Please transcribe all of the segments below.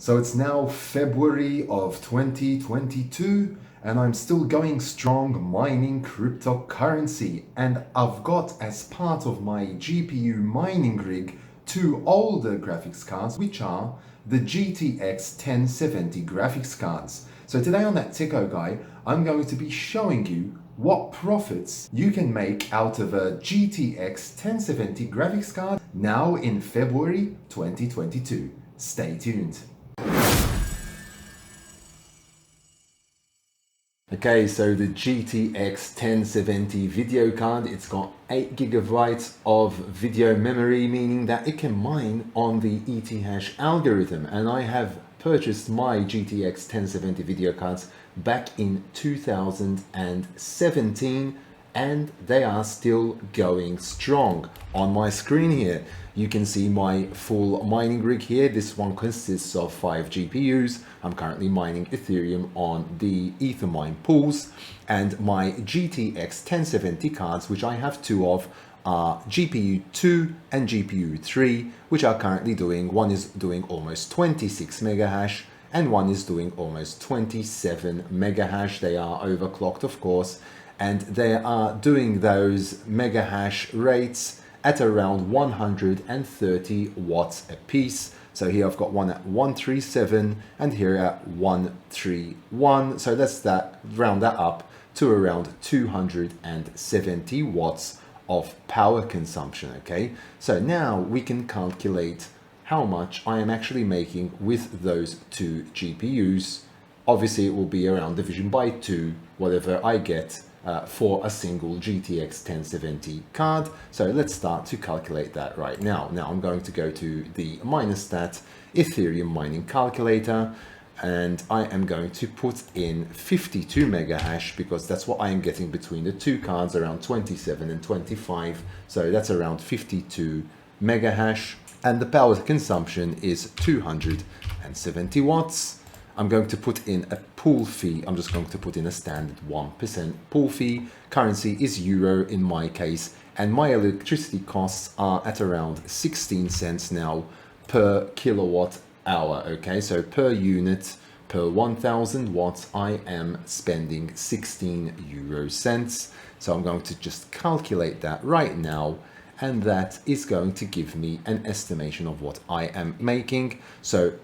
So it's now February of 2022 and I'm still going strong mining cryptocurrency, and I've got as part of my GPU mining rig two older graphics cards, which are the GTX 1070 graphics cards. So today on that Techo guy, I'm going to be showing you what profits you can make out of a GTX 1070 graphics card now in February 2022. Stay tuned. Okay, so the GTX 1070 video card, it's got 8 gigabytes of video memory, meaning that it can mine on the ETH algorithm. And I have purchased my GTX 1070 video cards back in 2017 and they are still going strong. On my screen here, you can see my full mining rig here. This one consists of 5 GPUs. I'm currently mining Ethereum on the Ethermine pools, and my GTX 1070 cards, which I have 2 of, are GPU 2 and GPU 3, which are currently doing, one is doing almost 26 mega hash and one is doing almost 27 mega hash. They are overclocked, of course, and they are doing those mega hash rates at around 130 watts a piece. So here I've got one at 137 and here at 131. So let's round that up to around 270 watts of power consumption. Okay, so now we can calculate how much I am actually making with those 2 GPUs. Obviously it will be around division by 2, whatever I get for a single GTX 1070 card. So let's start to calculate that right now. Now I'm going to go to the Minerstat Ethereum mining calculator and I am going to put in 52 mega hash because that's what I am getting between the 2 cards, around 27 and 25. So that's around 52 mega hash and the power consumption is 270 watts. I'm going to put in a pool fee. I'm just going to put in a standard 1% pool fee. Currency is euro in my case, and my electricity costs are at around 16 cents now per kilowatt hour. Okay, so per unit, per 1000 watts, I am spending 16 euro cents. So I'm going to just calculate that right now, and that is going to give me an estimation of what I am making. So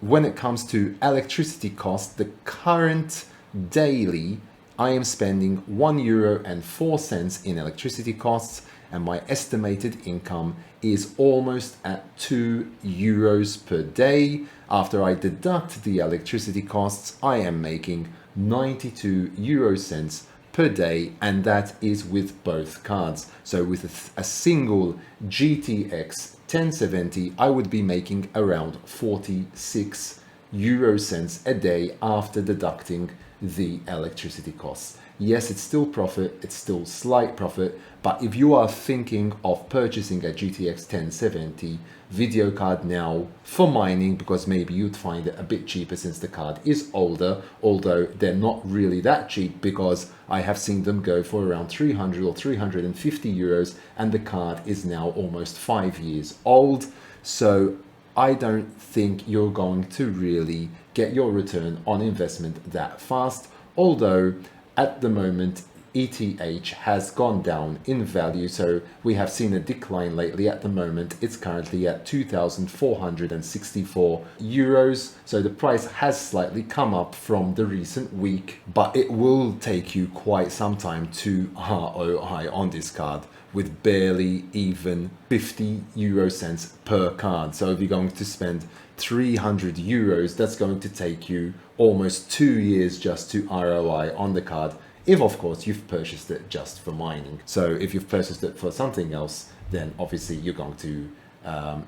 when it comes to electricity cost, the current daily, I am spending €1.04 in electricity costs, and my estimated income is almost at €2 per day. After I deduct the electricity costs, I am making 92 euro cents per day, and that is with both cards. So with a single GTX 1070, I would be making around 46 euro cents a day after deducting the electricity costs. Yes, it's still profit, it's still slight profit, but if you are thinking of purchasing a GTX 1070 video card now for mining, because maybe you'd find it a bit cheaper since the card is older, although they're not really that cheap because I have seen them go for around 300 or 350 euros and the card is now almost 5 years old. So I don't think you're going to really get your return on investment that fast, although at the moment ETH has gone down in value, so we have seen a decline lately. At the moment it's currently at 2,464 euros, so the price has slightly come up from the recent week, but it will take you quite some time to ROI on this card with barely even 50 euro cents per card. So if you're going to spend 300 euros, that's going to take you almost 2 years just to ROI on the card, if of course you've purchased it just for mining. So if you've purchased it for something else, then obviously you're going to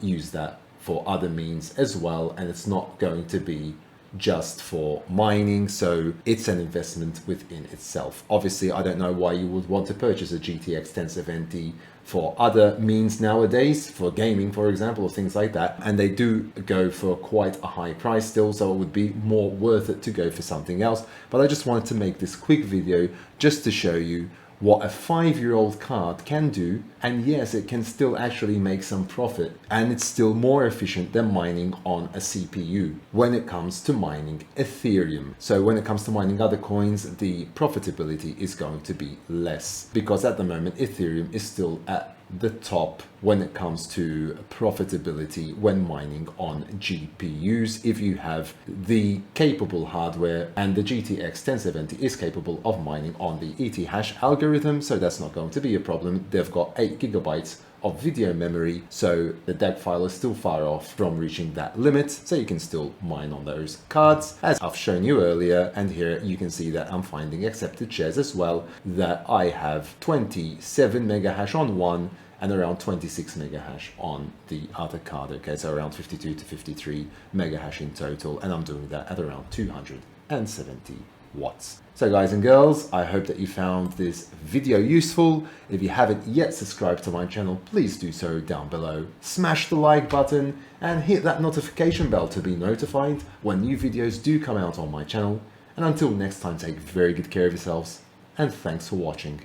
use that for other means as well, and it's not going to be just for mining, so it's an investment within itself. Obviously I don't know why you would want to purchase a GTX 1070 for other means nowadays, for gaming for example, or things like that, and they do go for quite a high price still, so it would be more worth it to go for something else. But I just wanted to make this quick video just to show you what a 5-year-old card can do, and yes, it can still actually make some profit, and it's still more efficient than mining on a CPU when it comes to mining Ethereum. So when it comes to mining other coins, the profitability is going to be less, because at the moment Ethereum is still at the top when it comes to profitability when mining on GPUs. If you have the capable hardware, and the GTX 1070 is capable of mining on the ETH algorithm, so that's not going to be a problem. They've got 8 gigabytes of video memory, so the DAG file is still far off from reaching that limit, so you can still mine on those cards, as I've shown you earlier. And here you can see that I'm finding accepted shares as well, that I have 27 mega hash on one and around 26 mega hash on the other card. Okay, so around 52 to 53 mega hash in total, and I'm doing that at around 270 watts. So guys and girls, I hope that you found this video useful. If you haven't yet subscribed to my channel, please do so down below. Smash the like button and hit that notification bell to be notified when new videos do come out on my channel. And until next time, take very good care of yourselves, and thanks for watching.